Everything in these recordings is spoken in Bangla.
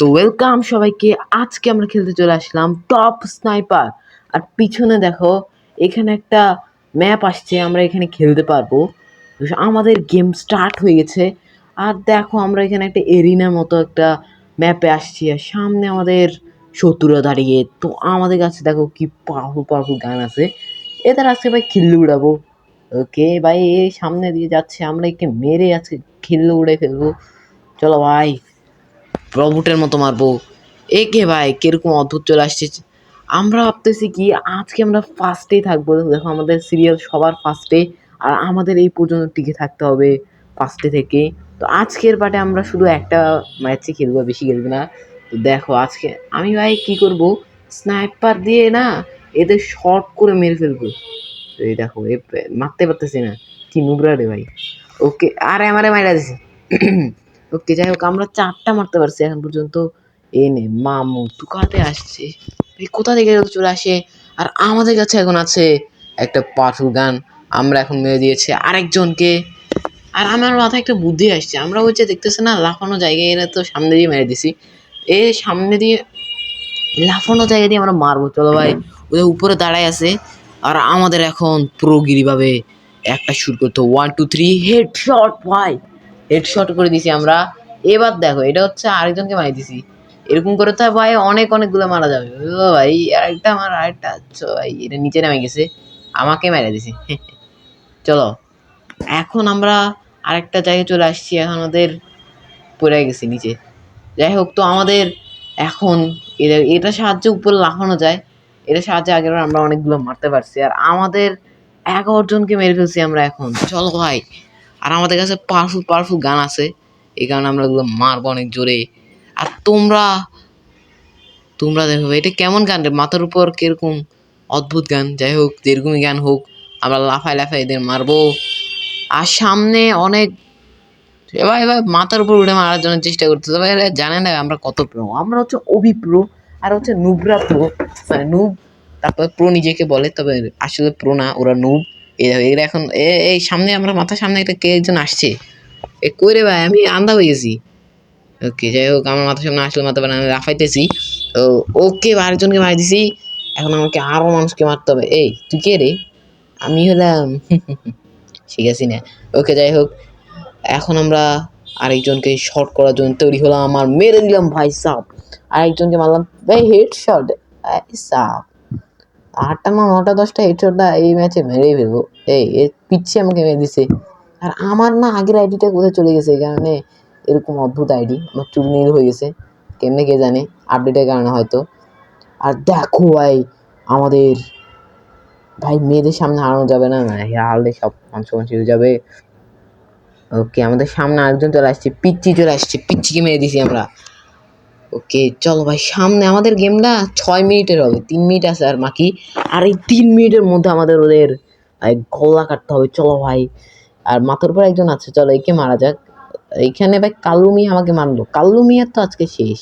তো ওয়েলকাম সবাইকে। আজকে আমরা খেলতে চলে আসলাম টপ স্নাইপার। আর পিছনে দেখো, এখানে একটা ম্যাপ আসছে, আমরা এখানে খেলতে পারবো। আমাদের গেম স্টার্ট হয়ে গেছে। আর দেখো, আমরা এখানে একটা এরিনার মতো একটা ম্যাপে আসছি, আর সামনে আমাদের শত্রুরা দাঁড়িয়ে। তো আমাদের কাছে দেখো কি পাওয়ারফুল পাওয়ারফুল গান আছে। এদের আজকে ভাই খিল্লি উড়াবো। ওকে ভাই, এই সামনে দিয়ে যাচ্ছে, আমরা একে মেরে আজকে খিল্লি উড়ে ফেলবো। চলো ভাই, রবোটের মতো মারবো। একে ভাই কিরকম অদ্ভুত চলে আসছে। আমরা ভাবতেছি কি আজকে আমরা ফার্স্টেই থাকবো। দেখো আমাদের সিরিয়াল সবার ফার্স্টে, আর আমাদের এই পর্যন্ত টিকে থাকতে হবে ফার্স্টে থেকে। তো আজকের পার্টে আমরা শুধু একটা ম্যাচে খেলবো, বেশি খেলবো না। তো দেখো আজকে আমি ভাই কি করব, স্নাইপার দিয়ে না এদের শর্ট করে মেরে ফেলবো। তো এই দেখো, মারতে পারতেছি না, কি নুবরা রে ভাই। ওকে, আরে আমারে মাইরা দিছে। ওকে, যাই হোক, আমরা 4টা মারতে পারছি এখন পর্যন্ত। এই নে মামু তুকাতে আসছে, এই কোথা থেকে চলে আসে। আর আমাদের কাছে এখন আছে একটা পাওয়ারফুল গান। আমরা এখন মেরে দিয়েছি আরেকজনকে। আর আমার মাথায় একটা বুদ্ধি আসছে, আমরা ওই যে দেখতেছে না লাফানো জায়গায়, এরা তো সামনে দিয়ে মেরে দিছি। এই সামনে দিয়ে লাফানো জায়গা দিয়ে আমরা মারবো। চলো ভাই, ওদের উপরে দাঁড়ায় আছে। আর আমাদের এখন প্রোগিরি ভাবে একটা শুট করতে, 1 2 3 হেডশট ভাই। হেডশট করে দিছি আমরা। এবার দেখো, এটা হচ্ছে আরেকজনকে মারি দিছি। এরকম করে তো ভাই অনেক অনেকগুলো মারা যাবে। ও ভাই, আরেকটা আমার আরেকটা, আচ্ছা ভাই এটা নিচে নেমে গেছে, আমাকে মেরে দিছি। চলো, এখন আমরা আরেকটা জায়গায় চলে আসছি, এখন আমাদের পড়ে গেছি নিচে। যাই হোক, তো আমাদের এখন এটা সাহায্যে উপরে লাফানো যায়। এটা সাহায্যে আগের আমরা অনেকগুলো মারতে পারছি, আর আমাদের 11 জনকে মেরে ফেলছি আমরা এখন। চলো ভাই, আর আমাদের কাছে পাওয়ারফুল পাওয়ারফুল গান আছে, এই কারণে আমরা এগুলো মারবো অনেক জোরে। আর তোমরা তোমরা দেখো এটা কেমন গান রে, মাথার উপর কিরকম অদ্ভুত গান। যাই হোক, যেরকমই গান হোক, আমরা লাফায় লাফায় এদের মারবো। আর সামনে অনেক, এবার এবার মাথার উপর উঠে মারার জন্য চেষ্টা করতে, তবে এরা জানে না আমরা কত প্রো। আমরা হচ্ছে অভিপ্রো, আর হচ্ছে নুবরা প্রো, মানে নুব। তারপর প্রো নিজেকে বলে, তবে আসলে প্রো না, ওরা নুব। এরা এখন এই সামনে, আমরা মাথার সামনে একটা কে একজন আসছে। এ কই রে ভাই, আমি আন্ধা হয়ে গেছি। ওকে, যাই হোক, আমার মাথার সামনে আসলে মাথা আমি লাফাইতেছি। তো ওকে, আরেকজনকে মারি দিছি। এখন আমাকে আরো মানুষকে মারতে হবে। এই তুই কে রে? আমি হলাম ঠিক আছি না। ওকে, যাই হোক, এখন আমরা আরেকজনকে শর্ট করার জন্য তৈরি হলাম। আমার মেরে দিলাম ভাই সাপ। আরেকজনকে মারলাম ভাই হেড শট। সাপ 8টা না 9টা 10টা হেডশট না এই ম্যাচে মেরেই ফেলবো। এই পিচ্ছে আমাকে মেরে দিছে। আর আমার না আগের আইডিটা কোথায় চলে গেছে, এই কারণে এরকম অদ্ভুত আইডি আমার চুল নীল হয়ে গেছে কেমনে কে জানে, আপডেটের কারণে হয়তো। আর দেখো ভাই, আমাদের ভাই মেয়েদের সামনে হারানো যাবে না, হারলে সব মানুষ হয়ে যাবে। ওকে, আমাদের সামনে আরেকজন চলে আসছে, পিচ্চি চলে আসছে, পিচ্চিকে মেরে দিছি আমরা। ওকে, চলো ভাই, সামনে আমাদের গেমটা 6 মিনিটের হবে, 3 মিনিট আছে আর বাকি। আর এই 3 মিনিটের মধ্যে আমাদের ওদের গলা কাটতে হবে। চলো ভাই, আর মাথার উপর একজন আছে, চলো একে মারা যাক। এইখানে ভাই কাল্লু মিয়া আমাকে মারলো। কাল্লু মিয়ার তো আজকে শেষ।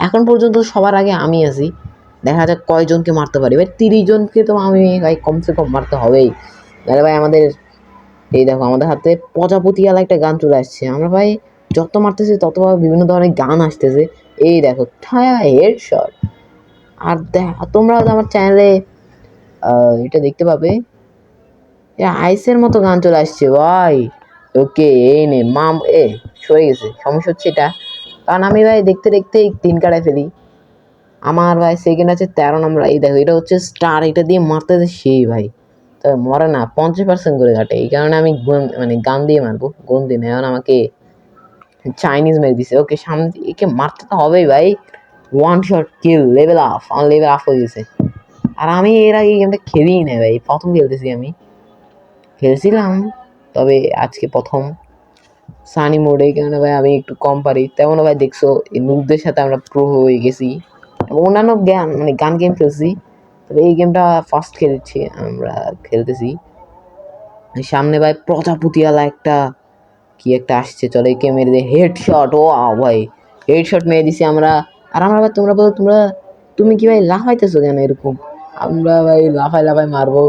এখন পর্যন্ত সবার আগে আমি আছি, দেখা যাক কয়জনকে মারতে পারি। ভাই 30 জনকে তো আমি ভাই কমসে কম মারতে হবেই, তাহলে ভাই আমাদের, এই দেখো আমাদের হাতে প্রজাপতিওয়ালা একটা গান চলে আসছে। আমরা ভাই যত মারতেছি তত বিভিন্ন ধরনের গান আসতেছে। এই দেখো ঠায়া হেডশট। আর তোমরা আমার চ্যানেলে এটা দেখতে পাবে, আইসের মতো গান চলে আসছে ভাই। ওকে, এই নে মাম সরে গেছে। সমস্যা হচ্ছে এটা, কারণ আমি ভাই দেখতে দেখতে 3 কাটায় ফেলি। আমার ভাই সেকেন্ড আছে 13 নম্বর। এই দেখো, এটা হচ্ছে স্টার, এটা দিয়ে মারতে সেই ভাই, তবে মরে না, 50% করে কাটে। এই কারণে আমি মানে গান দিয়ে মারবো, গুন দিয়ে না। এখন আমাকে চাইনিজ মেরে দিছে। ওকে, সামনে একে মারতে তো হবেই ভাই। 1 শট কিল, লেভেল আপ, আমার লেভেল আপ হয়ে গেছে। আর আমি এর আগে গেমটা খেলিই না ভাই, প্রথম খেলতেছি আমি। খেলছিলাম, তবে আজকে প্রথম সানি মোডে, কারণে ভাই আমি একটু কম পারি। তেমন ভাই দেখছো, এই নুবদের সাথে আমরা প্রো হয়ে গেছি। অন্যান্য জ্ঞান মানে গান গেম খেলছি, তবে এই গেমটা ফার্স্ট খেলছি আমরা, খেলতেছি। সামনে ভাই প্রজাপতিওয়ালা একটা কি একটা আসছে, চলো একে মেরে দে হেডশট। ও ভাই, হেডশট মেরে দিছি আমরা। আর আমরা ভাই, তোমরা বলো, তুমি কি ভাই লাফাইতেছো কেন এরকম? আমরা ভাই লাফাই লাফাই মারবো।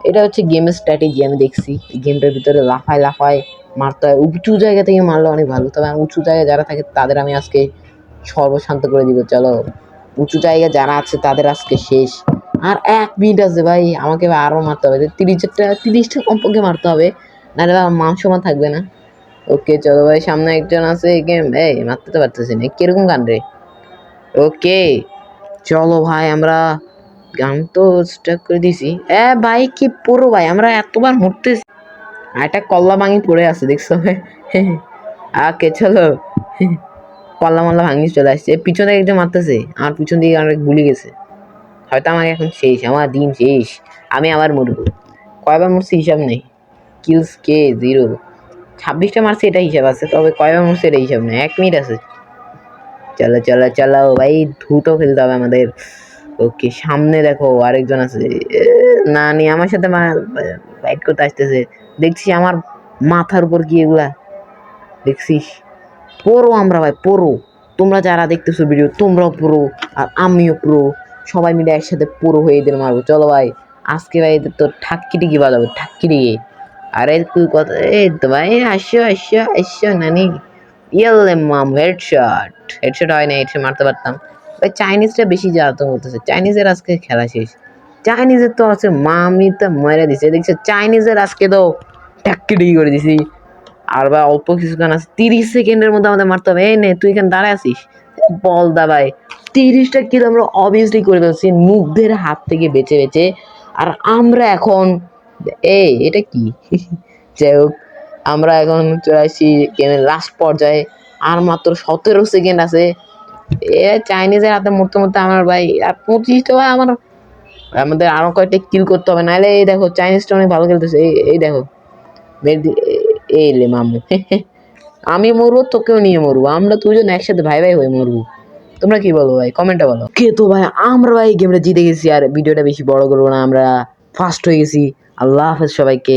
এটা হচ্ছে গেমের স্ট্র্যাটেজি, আমি দেখছি এই গেমটার ভিতরে লাফাই লাফাই মারতে হয়। উঁচু জায়গা থেকে মারলে অনেক ভালো, তবে উঁচু জায়গায় যারা থাকে তাদের আমি আজকে সর্বশান্ত করে দিব। চলো, উঁচু জায়গায় যারা আছে তাদের আজকে শেষ। আর 1 মিনিট আছে ভাই, আমাকে আরো মারতে হবে, 30টা কমপক্ষে মারতে হবে, নাহলে ভাই মান সম্মান থাকবে না। ওকে চলো ভাই, সামনে একজন আছে, গেম এই মারতে তো পারতেছি না, কিরকম গান রে। ওকে চলো ভাই, আমরা গান তো স্টার্ট করে দিছি। ভাই কি পুরো ভাই, আমরা এতবার মরতেছি। একটা কল্লা ভাঙি পড়ে আছে দেখছো ভাই। ওকে চলো, কল্লা মল্লা ভাঙি চলে আসছে, পিছনে একজন মারতেছে, আমার পিছন দিকে অনেক গুলি গেছে, হয়তো আমাকে এখন শেষ, আমার দিন শেষ, আমি আবার মরবো। কয়বার মরছি হিসাব নেই, কিলস কে 0, 26টা মারছি এটা হিসাব আছে, তবে কয়বার মরছি এটা হিসাব নেই। 1 মিনিট আছে, চলো চলো চলো ভাই, দ্রুত খেলতে হবে আমাদের। ওকে সামনে দেখো আরেকজন আছে, না নি আমার সাথে ফাইট করতে আসতেছে, দেখছি আমার মাথার উপর কি এগুলা দেখছিস। পুরো আমরা ভাই পুরো, তোমরা যারা দেখতেছো ভিডিও তোমরাও পুরো, আর আমিও পুরো, সবাই মিলে একসাথে পুরো হয়ে এদের মারবো। চলো ভাই, আজকে ভাই এদের তো ঠাক্কি টিকি বাজাবো, ঠাক্কি টিকি। আরে তুই কথা, এই তো ভাই, আসো আসো আসো নানি, ইয়েলে মাম, হেডশট। হেডশট হয় না, হেডশট মারতে পারতাম ভাই। চাইনিজটা বেশি জ্বালাতন করতেছে, চাইনিজের আজকে খেলা শেষ। চাইনিজের তো আছে মামি তো মেরে দিছে, দেখছো চাইনিজের আজকে তো ঠাক্কি টিকি করে দিছি। আর ভাই অল্প কিছুক্ষণ আছে, 30 সেকেন্ডের মধ্যে আমাদের মারতে হবে। এই নে তুই এখানে দাঁড়ায় আছিস, বল দা ভাই। 30টা কিল আমরা অবভিয়াসলি করে ফেলছি মুখদের হাত থেকে বেঁচে বেঁচে। আর আমরা এখন, এই এটা কি, যাই হোক, আমরা এখন চলে আসছি গেমের লাস্ট পর্যায়ে, আর মাত্র 17 সেকেন্ড আছে। চাইনিজের হাতে মরতে মরতে আমার ভাই আর 25টা ভাই, আমাদের আরো কয়েকটা কিল করতে হবে, নাহলে এই দেখো চাইনিজটা অনেক ভালো খেলতেছে। এই দেখো, এই লে মামু, আমি মরবো তোকেও নিয়ে মরবো, আমরা দুজন একসাথে ভাই ভাই হয়ে মরবো। তোমরা কি বলো ভাই, কমেন্টে বলো। কে তো ভাই, আমরা ভাই গেমটা জিতে গেছি, আর ভিডিওটা বেশি বড় করবো না, আমরা ফার্স্ট হয়ে গেছি। আল্লাহ হাফেজ সবাইকে।